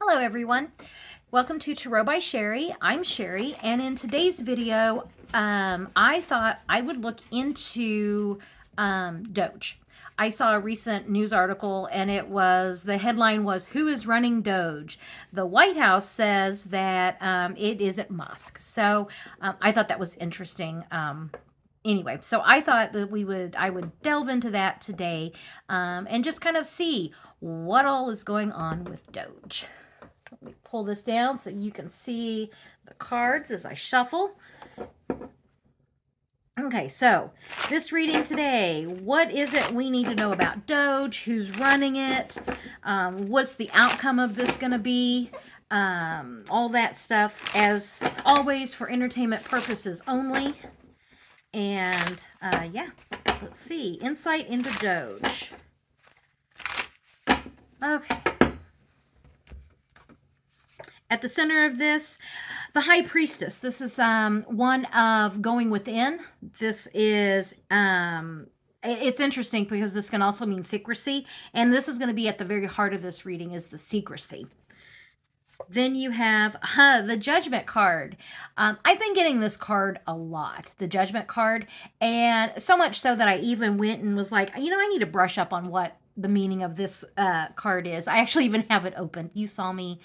Hello everyone, welcome to Tarot by Sherry. I'm Sherry, and in today's video I thought I would look into Doge. I saw a recent news article and the headline was, "Who is running Doge?" The White House says that it isn't Musk. So I thought that was interesting. Anyway, so I thought that I would delve into that today and just kind of see what all is going on with Doge. Let me pull this down so you can see the cards as I shuffle. Okay, so this reading today, what is it we need to know about Doge? Who's running it? What's the outcome of this going to be? All that stuff, as always, for entertainment purposes only. And yeah, let's see. Insight into Doge. Okay. At the center of this, the High Priestess. This is one of going within. This is, it's interesting because this can also mean secrecy. And this is going to be at the very heart of this reading, is the secrecy. Then you have the Judgment card. I've been getting this card a lot, the Judgment card. And so much so that I even went and was like, I need to brush up on what the meaning of this card is. I actually even have it open. You saw me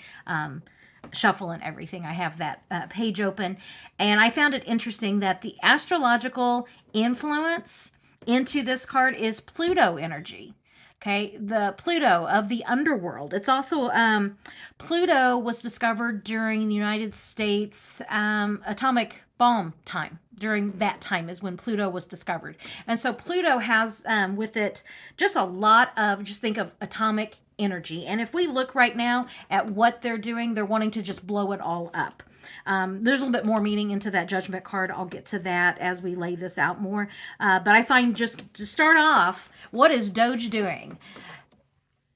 shuffle and everything. I have that page open, and I found it interesting that the astrological influence into this card is Pluto energy. Okay, the Pluto of the underworld. It's also Pluto was discovered during the United States atomic bomb time. During that time is when Pluto was discovered, and so Pluto has with it just a lot of, just think of atomic energy. And if we look right now at what they're doing, they're wanting to just blow it all up. There's a little bit more meaning into that Judgment card. I'll get to that as we lay this out more. But I find, just to start off, what is Doge doing?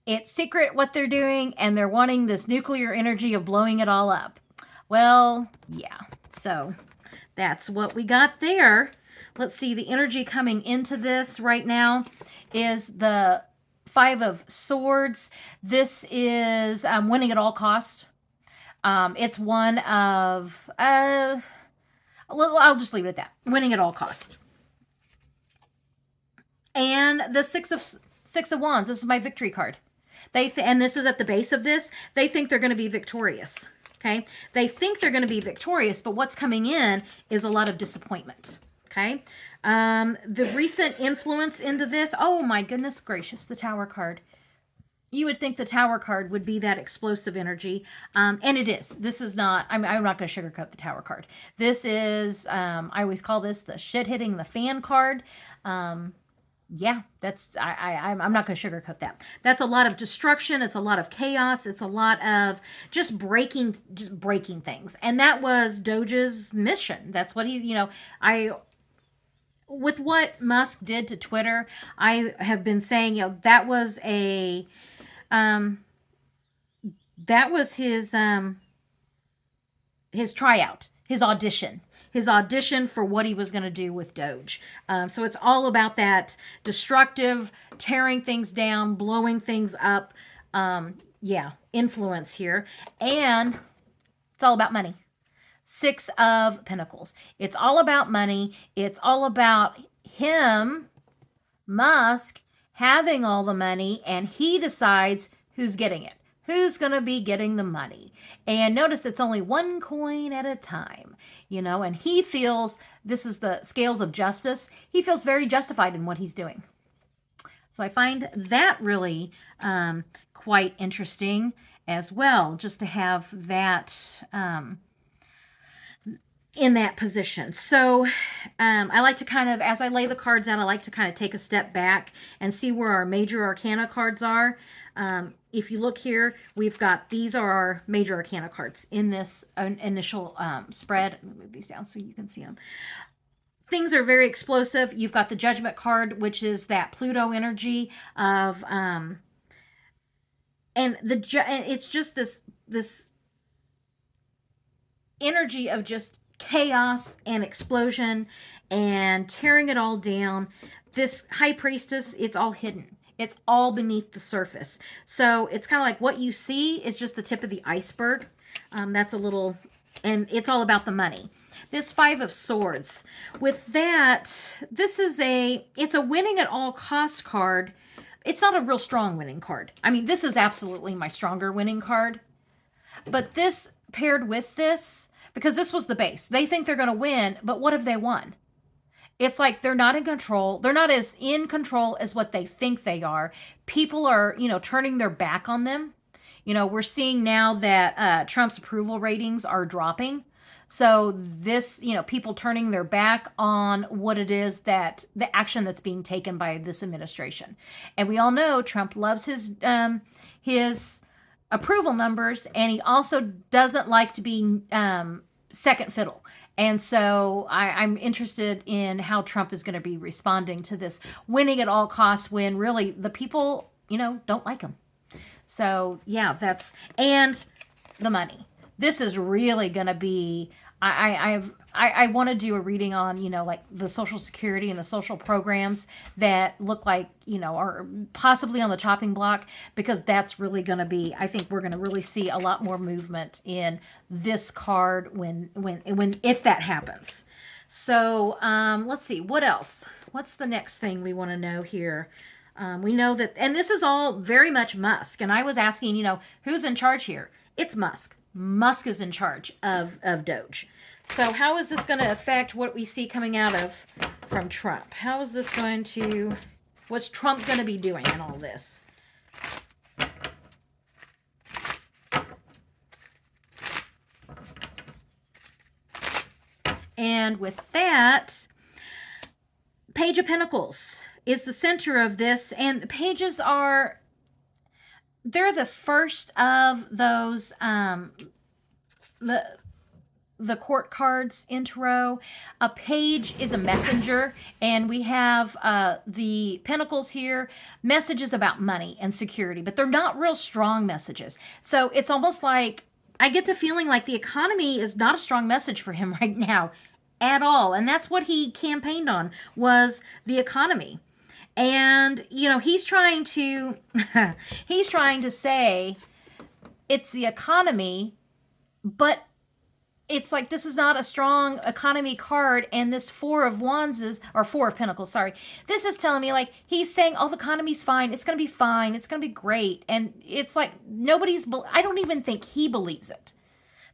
It's secret what they're doing, and they're wanting this nuclear energy of blowing it all up. Well, yeah. So that's what we got there. Let's see, the energy coming into this right now is the Five of Swords. This is winning at all cost. It's one of, I'll just leave it at that. Winning at all cost. And the Six of Wands. This is my victory card. And this is at the base of this. They think they're going to be victorious. Okay? They think they're going to be victorious, but what's coming in is a lot of disappointment. Okay? The recent influence into this, oh my goodness gracious, the Tower card. You would think the Tower card would be that explosive energy, and it is. This is not, I'm not going to sugarcoat the Tower card. This is, I always call this the shit hitting the fan card. Yeah, that's, I'm not going to sugarcoat that. That's a lot of destruction. It's a lot of chaos. It's a lot of just breaking things. And that was Doge's mission. That's what he, with what Musk did to Twitter, I have been saying, that was his tryout, his audition for what he was going to do with Doge. So it's all about that destructive, tearing things down, blowing things up, influence here. And it's all about money. Six of Pentacles. It's all about money. It's all about him, Musk, having all the money, and he decides who's getting it. Who's going to be getting the money? And notice it's only one coin at a time, and he feels, this is the scales of justice. He feels very justified in what he's doing. So I find that really quite interesting as well, just to have that in that position. So I like to kind of, as I lay the cards out, I like to kind of take a step back and see where our major arcana cards are. If you look here, we've got, these are our major arcana cards in this initial spread. Let me move these down so you can see them. Things are very explosive. You've got the Judgment card, which is that Pluto energy of, and it's just this energy of just chaos and explosion and tearing it all down. This High Priestess, it's all hidden. It's all beneath the surface. So it's kind of like what you see is just the tip of the iceberg. That's a little, and it's all about the money. This Five of Swords. With that, it's a winning at all cost card. It's not a real strong winning card. I mean, this is absolutely my stronger winning card. But this paired with this, because this was the base. They think they're going to win, but what have they won? It's like they're not in control. They're not as in control as what they think they are. People are, turning their back on them. We're seeing now that Trump's approval ratings are dropping. So this, people turning their back on what it is that the action that's being taken by this administration. And we all know Trump loves his approval numbers, and he also doesn't like to be second fiddle. And so I'm interested in how Trump is going to be responding to this winning at all costs when really the people, don't like him. So yeah, and the money. This is really going to be, I want to do a reading on, like the Social Security and the social programs that look like, are possibly on the chopping block, because that's really going to be, I think we're going to really see a lot more movement in this card if that happens. So let's see, what else? What's the next thing we want to know here? We know that, and this is all very much Musk. And I was asking, who's in charge here? It's Musk. Musk is in charge of Doge. So how is this going to affect what we see coming out from Trump? How is this what's Trump going to be doing in all this? And with that, Page of Pentacles is the center of this, and the pages they're the first of those the court cards in tarot. A page is a messenger, and we have the pentacles here, messages about money and security, but they're not real strong messages. So it's almost like I get the feeling like the economy is not a strong message for him right now at all, and that's what he campaigned on, was the economy. And he's trying to say it's the economy, but it's like this is not a strong economy card. And this Four of Pentacles, sorry, this is telling me like he's saying, oh, the economy's fine, it's gonna be fine, it's gonna be great. And it's like I don't even think he believes it.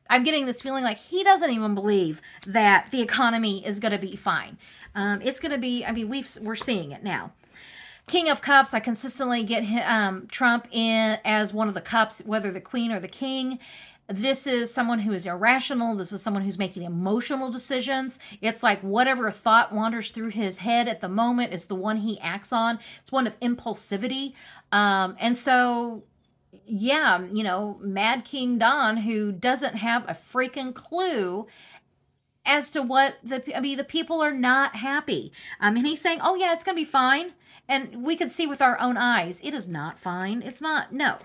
I'm getting this feeling like he doesn't even believe that the economy is going to be fine. It's going to be, we're seeing it now. King of Cups, I consistently get Trump in as one of the cups, whether the queen or the king. This is someone who is irrational. This is someone who's making emotional decisions. It's like whatever thought wanders through his head at the moment is the one he acts on. It's one of impulsivity. And so, yeah, Mad King Don, who doesn't have a freaking clue as to what the people are not happy. And he's saying, oh yeah, it's going to be fine. And we can see with our own eyes, it is not fine. It's not, no.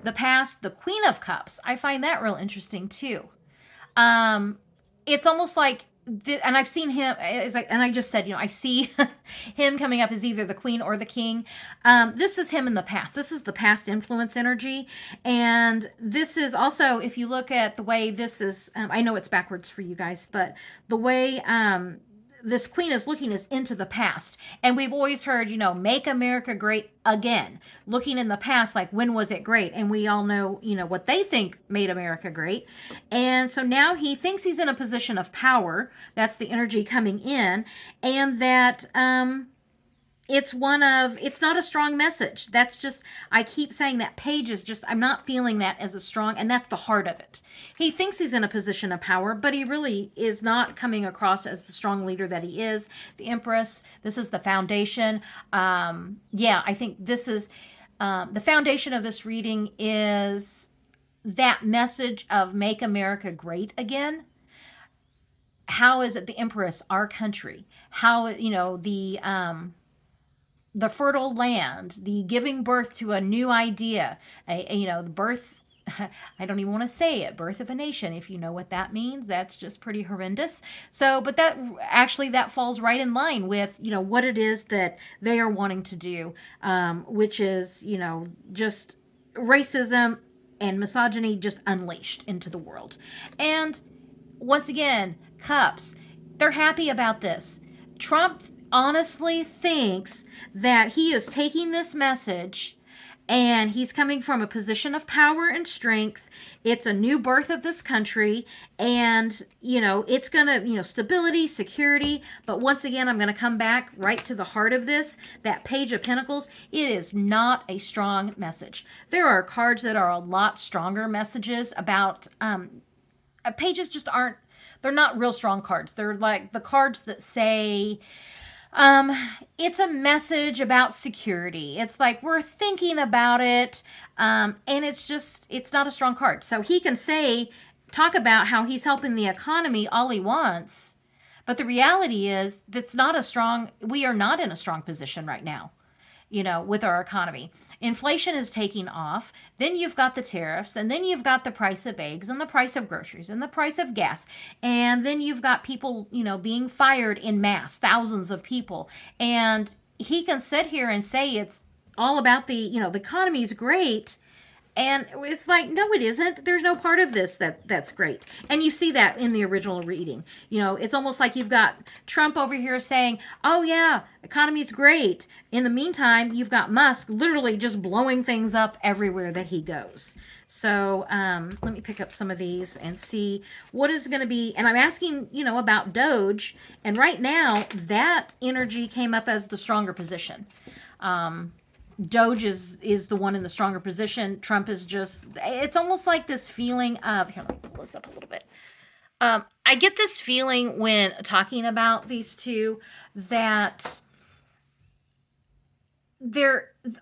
The past, the Queen of Cups, I find that real interesting too. It's almost like, and I've seen him, and I just said, I see him coming up as either the queen or the king. This is him in the past. This is the past influence energy. And this is also, if you look at the way this is, I know it's backwards for you guys, but the way this queen is looking is into the past. And we've always heard, make America great again. Looking in the past, like, when was it great? And we all know, what they think made America great. And so now he thinks he's in a position of power. That's the energy coming in. And that it's not a strong message. That's just, I keep saying that page is just, I'm not feeling that as a strong, and that's the heart of it. He thinks he's in a position of power, but he really is not coming across as the strong leader that he is. The Empress, this is the foundation. I think this is, the foundation of this reading is that message of make America great again. How is it the Empress, our country? How, the fertile land, the giving birth to a new idea, the birth I don't even want to say it, birth of a nation. If you know what that means, that's just pretty horrendous. So, but that falls right in line with, what it is that they are wanting to do, which is, just racism and misogyny just unleashed into the world. And once again, cups, they're happy about this. Trump honestly thinks that he is taking this message and he's coming from a position of power and strength. It's a new birth of this country, and it's gonna, stability, security. But once again, I'm gonna come back right to the heart of this. That Page of Pentacles, it is not a strong message. There are cards that are a lot stronger messages about pages. Just aren't, they're not real strong cards. They're like the cards that say, it's a message about security. It's like, we're thinking about it. And it's not a strong card. So he can talk about how he's helping the economy all he wants. But the reality is we are not in a strong position right now, with our economy. Inflation is taking off. Then you've got the tariffs, and then you've got the price of eggs, and the price of groceries, and the price of gas. And then you've got people, being fired in mass, thousands of people. And he can sit here and say it's all about the economy is great. And it's like, no, it isn't. There's no part of this that's great. And you see that in the original reading. It's almost like you've got Trump over here saying, oh, yeah, economy's great. In the meantime, you've got Musk literally just blowing things up everywhere that he goes. So let me pick up some of these and see what is going to be. And I'm asking, about Doge. And right now, that energy came up as the stronger position. Doge is the one in the stronger position. Trump is just, it's almost like this feeling of, here, let me pull this up a little bit. I get this feeling when talking about these two that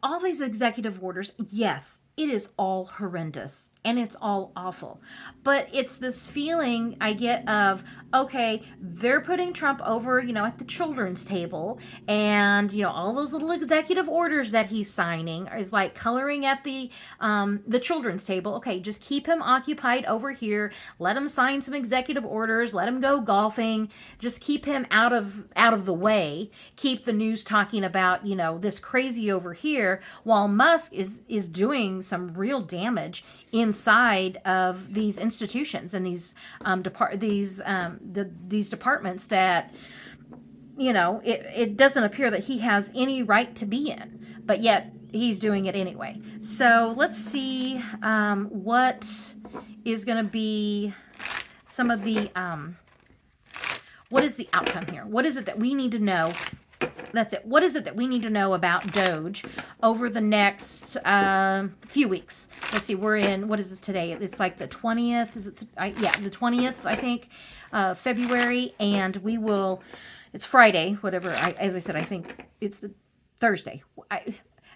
all these executive orders, yes, it is all horrendous and it's all awful. But it's this feeling I get of, okay, they're putting Trump over, at the children's table, and, all those little executive orders that he's signing is like coloring at the children's table. Okay, just keep him occupied over here. Let him sign some executive orders. Let him go golfing. Just keep him out of the way. Keep the news talking about, this crazy over here, while Musk is doing some real damage inside of these institutions and these departments that it doesn't appear that he has any right to be in, but yet he's doing it anyway. So let's see what is going to be some of the what is the outcome here? What is it that we need to know? That's it. What is it that we need to know about Doge over the next few weeks? Let's see. We're in, what is it today? It's like the 20th. Is it? The 20th, I think, February. And it's Friday, whatever. As I said, I think it's the Thursday.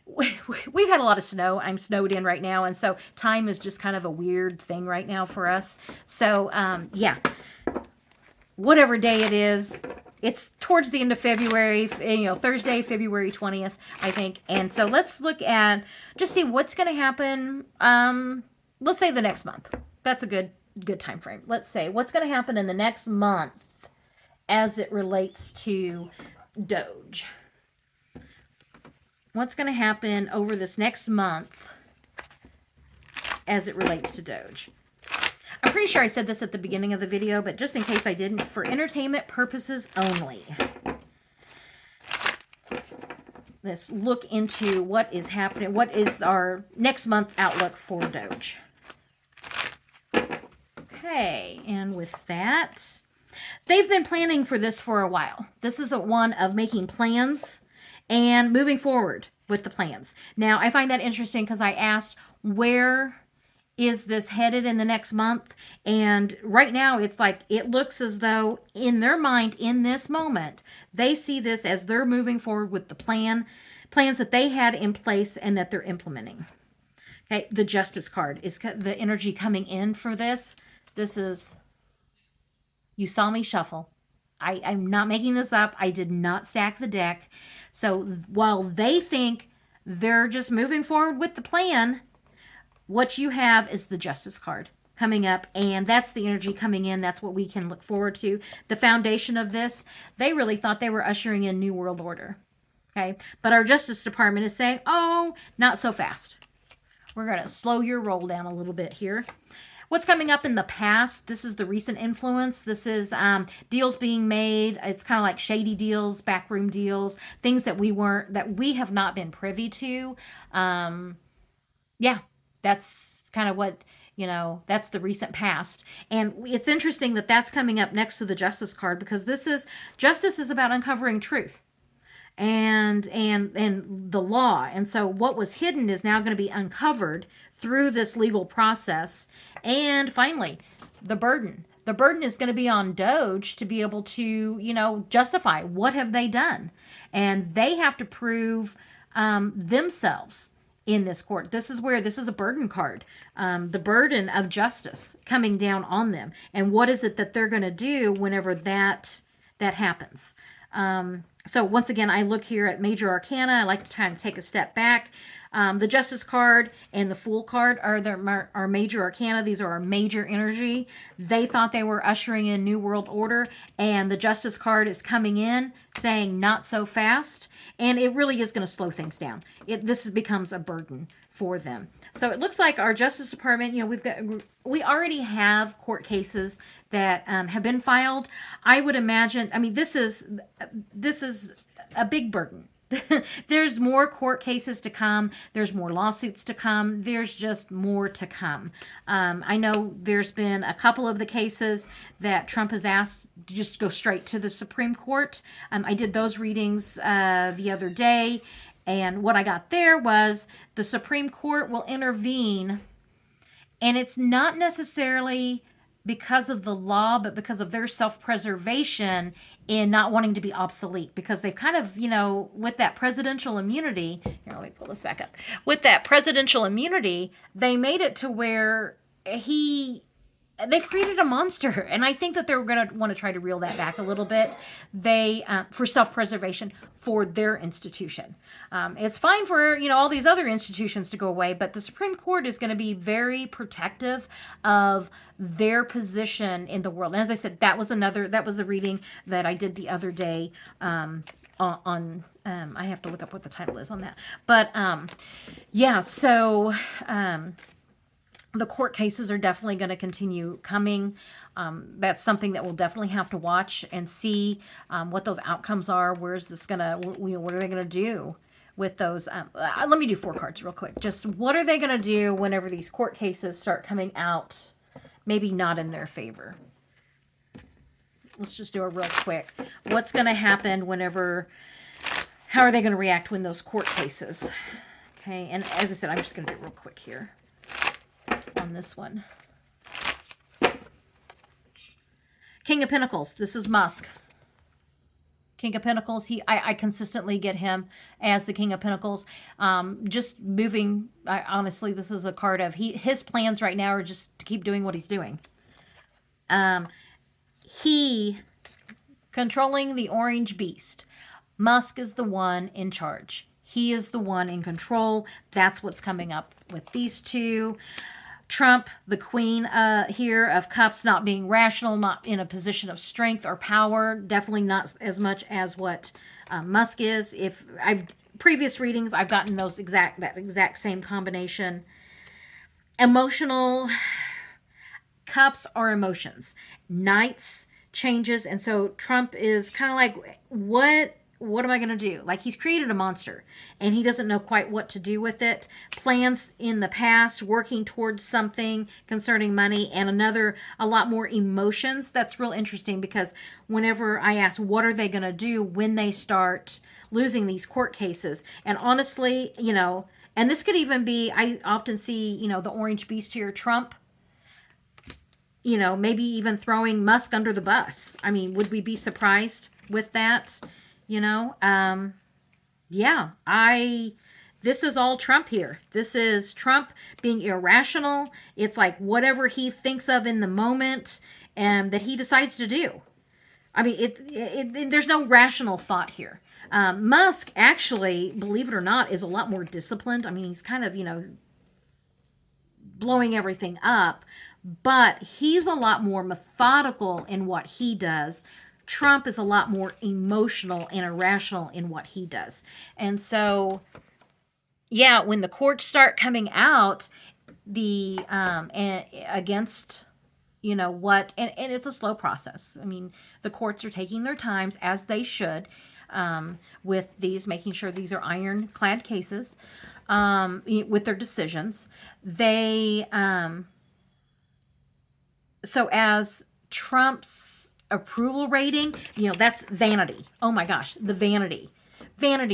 We've had a lot of snow. I'm snowed in right now. And so time is just kind of a weird thing right now for us. So, whatever day it is, it's towards the end of February, Thursday, February 20th, I think. And so let's look at, just see what's going to happen, let's say the next month. That's a good time frame. Let's say what's going to happen in the next month as it relates to Doge. What's going to happen over this next month as it relates to Doge? I'm pretty sure I said this at the beginning of the video, but just in case I didn't, for entertainment purposes only. Let's look into what is happening. What is our next month outlook for Doge? Okay, and with that, they've been planning for this for a while. This is one of making plans and moving forward with the plans. Now, I find that interesting because I asked, where is this headed in the next month? And right now it's like, it looks as though in their mind, in this moment, they see this as they're moving forward with the plans that they had in place and that they're implementing. Okay, the Justice card is the energy coming in for this. This is, you saw me shuffle. I'm not making this up. I did not stack the deck. So while they think they're just moving forward with the plan, What you have is the Justice card coming up, and that's the energy coming in. That's what we can look forward to. The foundation of this, they really thought they were ushering in New World Order. Okay, but our Justice Department is saying, oh, not so fast. We're going to slow your roll down a little bit here. What's coming up in the past? This is the recent influence. This is deals being made. It's kind of like shady deals, backroom deals, things that we have not been privy to. Yeah, that's kind of what, that's the recent past. And it's interesting that that's coming up next to the Justice card, because justice is about uncovering truth and the law. And so what was hidden is now going to be uncovered through this legal process. And finally, the burden is going to be on Doge to be able to justify what have they done, and they have to prove themselves in this court. This is a burden card, the burden of justice coming down on them, and what is it that they're going to do whenever that happens. So once again, I look here at Major Arcana. I like to kind of take a step back. The Justice card and the Fool card are our Major Arcana. These are our major energy. They thought they were ushering in New World Order, and the Justice card is coming in saying not so fast, and it really is going to slow things down. This becomes a burden for them. So it looks like our Justice Department, we already have court cases that have been filed. I would imagine, this is a big burden. There's more court cases to come. There's more lawsuits to come. There's just more to come. I know there's been a couple of the cases that Trump has asked to just go straight to the Supreme Court. I did those readings the other day, and what I got there was the Supreme Court will intervene, and it's not necessarily because of the law, but because of their self-preservation in not wanting to be obsolete, because they've kind of, with that presidential immunity, here, let me pull this back up. With that presidential immunity, they made it to where they've created a monster, and I think that they're going to want to try to reel that back a little bit. For self-preservation for their institution. It's fine for all these other institutions to go away, but the Supreme Court is going to be very protective of their position in the world. And as I said, that was a reading that I did the other day on. I have to look up what the title is on that, but yeah. So. The court cases are definitely going to continue coming. That's something that we'll definitely have to watch and see what those outcomes are. Where's this going to, what are they going to do with those? Let me do 4 cards real quick. Just what are they going to do whenever these court cases start coming out, maybe not in their favor? Let's just do it real quick. What's going to happen how are they going to react when those court cases? Okay, and as I said, I'm just going to do it real quick here. On this one. King of Pentacles. This is Musk. King of Pentacles. I consistently get him as the King of Pentacles. Just moving. Honestly, this is a card of his plans right now are just to keep doing what he's doing. He controlling the orange beast. Musk is the one in charge. He is the one in control. That's what's coming up with these two. Trump, the Queen here of Cups, not being rational, not in a position of strength or power, definitely not as much as what Musk is. If previous readings, I've gotten that exact same combination. Emotional Cups are emotions, Knights changes, and so Trump is kind of like, what am I going to do? Like, he's created a monster and he doesn't know quite what to do with it. Plans in the past, working towards something concerning money, and a lot more emotions. That's real interesting, because whenever I ask what are they going to do when they start losing these court cases, and honestly, and this could even be, I often see, the orange beast here, Trump, maybe even throwing Musk under the bus. I mean, would we be surprised with that? This is all Trump here. This is Trump being irrational. It's like whatever he thinks of in the moment and that he decides to do. I mean, there's no rational thought here. Musk actually, believe it or not, is a lot more disciplined. I mean, he's kind of, blowing everything up, but he's a lot more methodical in what he does. Trump is a lot more emotional and irrational in what he does. And so, yeah, when the courts start coming out, against, what, and it's a slow process. I mean, the courts are taking their times, as they should, with these, making sure these are ironclad cases, with their decisions. So as Trump's approval rating, that's vanity. Oh my gosh, the vanity,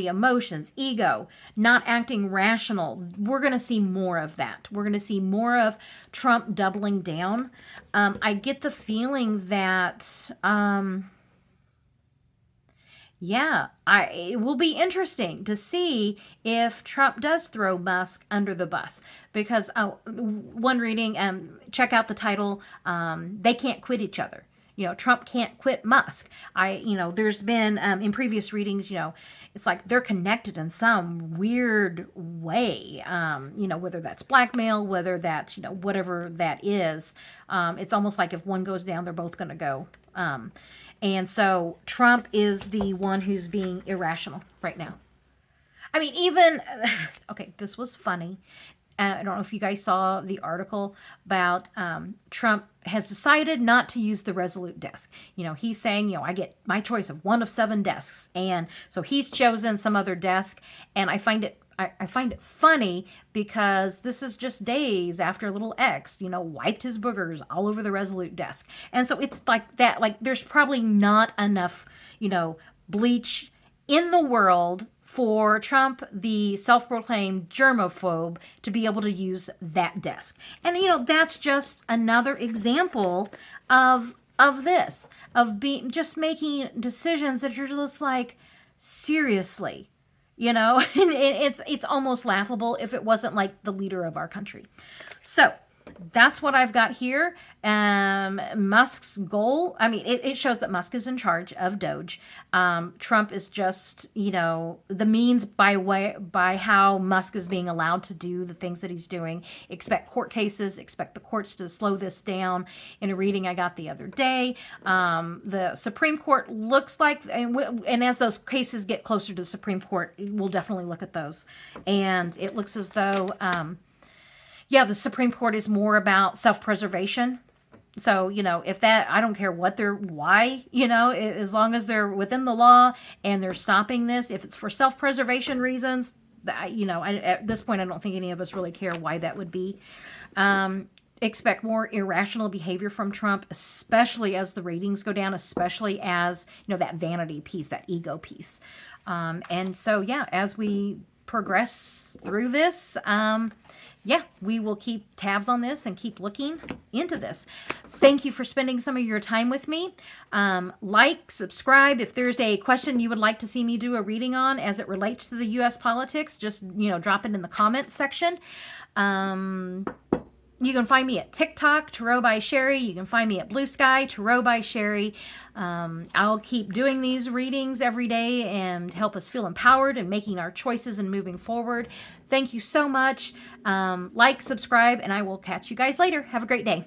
emotions, ego, not acting rational. We're going to see more of that. We're going to see more of Trump doubling down. I get the feeling that, it will be interesting to see if Trump does throw Musk under the bus, because one reading, check out the title, They Can't Quit Each Other. Trump can't quit Musk. There's been, in previous readings, it's like they're connected in some weird way, whether that's blackmail, whether that's, whatever that is. It's almost like if one goes down, they're both going to go. And so Trump is the one who's being irrational right now. I mean, even, okay, this was funny. I don't know if you guys saw the article about Trump has decided not to use the Resolute desk. He's saying, I get my choice of one of 7 desks. And so he's chosen some other desk. And I find it funny because this is just days after little X, wiped his boogers all over the Resolute desk. And so it's like that, like there's probably not enough, bleach in the world for Trump, the self-proclaimed germaphobe, to be able to use that desk. And, that's just another example of this, of just making decisions that you're just like, seriously, and it's almost laughable if it wasn't like the leader of our country. So that's what I've got here. Musk's goal, I mean, it shows that Musk is in charge of Doge. Trump is just, the means by how Musk is being allowed to do the things that he's doing. Expect court cases, expect the courts to slow this down. In a reading I got the other day, the Supreme Court looks like, and as those cases get closer to the Supreme Court, we'll definitely look at those. And it looks as though, the Supreme Court is more about self-preservation. So, if that, I don't care why, as long as they're within the law and they're stopping this, if it's for self-preservation reasons, at this point, I don't think any of us really care why that would be. Expect more irrational behavior from Trump, especially as the ratings go down, especially as, that vanity piece, that ego piece. And so, as we progress through this, we will keep tabs on this and keep looking into this. Thank you for spending some of your time with me. Like, subscribe. If there's a question you would like to see me do a reading on as it relates to the U.S. politics, just, drop it in the comments section. You can find me at TikTok, Tarot by Sherry. You can find me at Blue Sky, Tarot by Sherry. I'll keep doing these readings every day and help us feel empowered and making our choices and moving forward. Thank you so much. Like, subscribe, and I will catch you guys later. Have a great day.